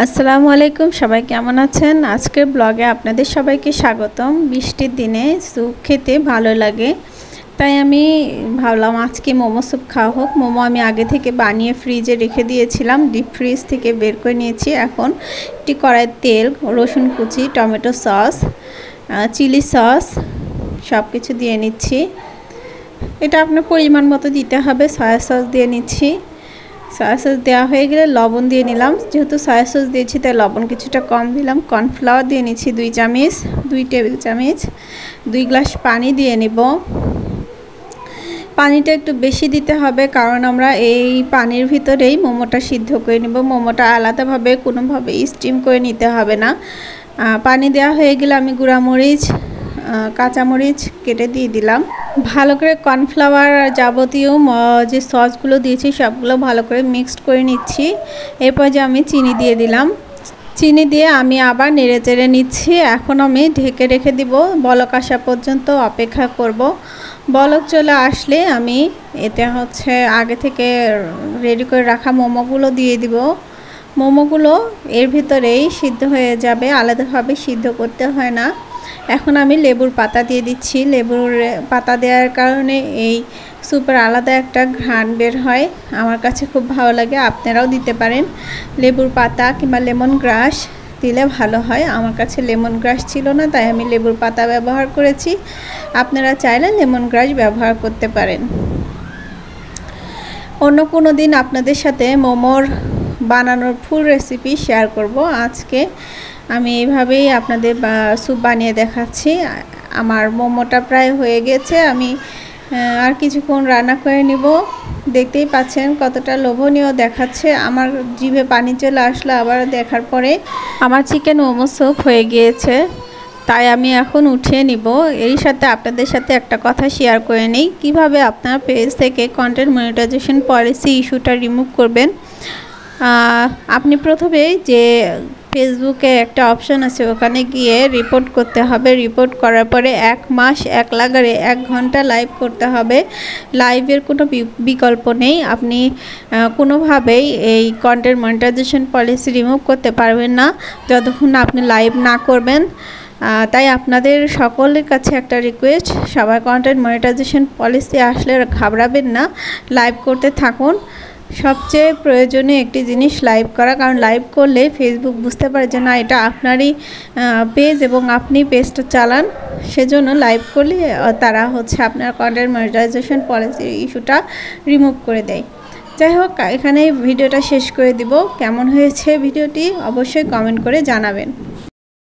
আসসালামু আলাইকুম, সবাই কেমন আছেন? আজকের ব্লগে আপনাদের সবাইকে স্বাগতম। বৃষ্টির দিনে স্যুপ খেতে ভালো লাগে, তাই আমি ভাবলাম আজকে মোমো স্যুপ খাওয়া হোক। মোমো আমি আগে থেকে বানিয়ে ফ্রিজে রেখে দিয়েছিলাম, ডিপ ফ্রিজ থেকে বের করে নিয়েছি। এখন একটি কড়াই তেল, রসুন কুচি, টমেটো সস, চিলি সস সব কিছু দিয়ে নিচ্ছি। এটা আপনার পরিমাণ মতো দিতে হবে। সয়া সস দিয়ে নিচ্ছি। সয়া সস দেওয়া হয়ে গেলে লবণ দিয়ে নিলাম, যেহেতু সয়া সস দিয়েছি তাই লবণ কিছুটা কম দিলাম। কর্নফ্লাওয়ার দিয়ে নিচ্ছি 2 চামচ, 2 টেবিল চামচ। 2 গ্লাস পানি দিয়ে নিব। পানিটা একটু বেশি দিতে হবে, কারণ আমরা এই পানির ভিতরেই মোমোটা সিদ্ধ করে নেব। মোমোটা আলাদাভাবে কোনোভাবে স্টিম করে নিতে হবে না। পানি দেওয়া হয়ে গেলে আমি গুঁড়ামরিচ, কাঁচামরিচ কেটে দিয়ে দিলাম। ভালো করে কর্নফ্লাওয়ার যাবতীয় যে সসগুলো দিয়েছি সবগুলো ভালো করে মিক্সড করে নিচ্ছি। এরপর যে আমি চিনি দিয়ে দিলাম। চিনি দিয়ে আমি আবার নেড়ে চেড়ে নিচ্ছি। এখন আমি ঢেকে রেখে দিব, বলক আসা পর্যন্ত অপেক্ষা করব। বলক চলে আসলে আমি এতে আগে থেকে রেডি করে রাখা মোমোগুলো দিয়ে দিব। মোমোগুলো এর ভিতরেই সিদ্ধ হয়ে যাবে, আলাদাভাবে সিদ্ধ করতে হয় না। এখন আমি লেবুর পাতা দিয়ে দিচ্ছি। লেবুর পাতা দেওয়ার কারণে এই স্যুপের আলাদা একটা ঘ্রাণ বের হয়, আমার কাছে খুব ভালো লাগে। আপনারাও দিতে পারেন লেবুর পাতা কিংবা লেমন গ্রাস দিলে ভালো হয়। আমার কাছে লেমন গ্রাস ছিল না, তাই আমি লেবুর পাতা ব্যবহার করেছি। আপনারা চাইলে লেমন গ্রাস ব্যবহার করতে পারেন। অন্য কোনো দিন আপনাদের সাথে মোমোর বানানোর ফুল রেসিপি শেয়ার করব। আজকে আমি এইভাবেই আপনাদের স্যুপ বানিয়ে দেখাচ্ছি। আমার মোমোটা প্রায় হয়ে গেছে, আমি আর কিছুক্ষণ রান্না করে নিব। দেখতেই পাচ্ছেন কতটা লোভনীয় দেখাচ্ছে। আমার জিভে পানি চলে আসলো আবার দেখার পরে। আমার চিকেন মোমো স্যুপ হয়ে গিয়েছে, তাই আমি এখন উঠিয়ে নিব। এর সাথে আপনাদের সাথে একটা কথা শেয়ার করে নিই, কিভাবে আপনার পেজ থেকে কন্টেন্ট মনিটাইজেশন পলিসি ইস্যুটা রিমুভ করবেন। আপনি প্রথমে যে ফেসবুকে একটা অপশন আছে, ওখানে গিয়ে রিপোর্ট করতে হবে। রিপোর্ট করার পরে 1 মাস 1 লাগারে 1 ঘন্টা লাইভ করতে হবে। লাইভের কোনো বিকল্প নেই। আপনি কোনোভাবেই এই কন্টেন্ট মনিটাইজেশন পলিসি রিমুভ করতে পারবেন না যতক্ষণ না আপনি লাইভ না করবেন। তাই আপনাদের সকলের কাছে একটা রিকোয়েস্ট, সবাই কন্টেন্ট মনিটাইজেশন পলিসি আসলে ঘাবড়াবেন না, লাইভ করতে থাকুন। সবচেয়ে প্রয়োজনীয় একটি জিনিস লাইভ করা, কারণ লাইভ করলে ফেসবুক বুঝতে পারে যে না এটা আপনারই পেজ এবং আপনি পেজটা চালান। সেজন্য লাইভ করলে তারা আপনার কন্টেন্ট মনিটাইজেশন পলিসির ইস্যুটা রিমুভ করে দেয়। যাই হোক, এখানেই ভিডিওটা শেষ করে দিব। কেমন হয়েছে ভিডিওটি অবশ্যই কমেন্ট করে জানাবেন।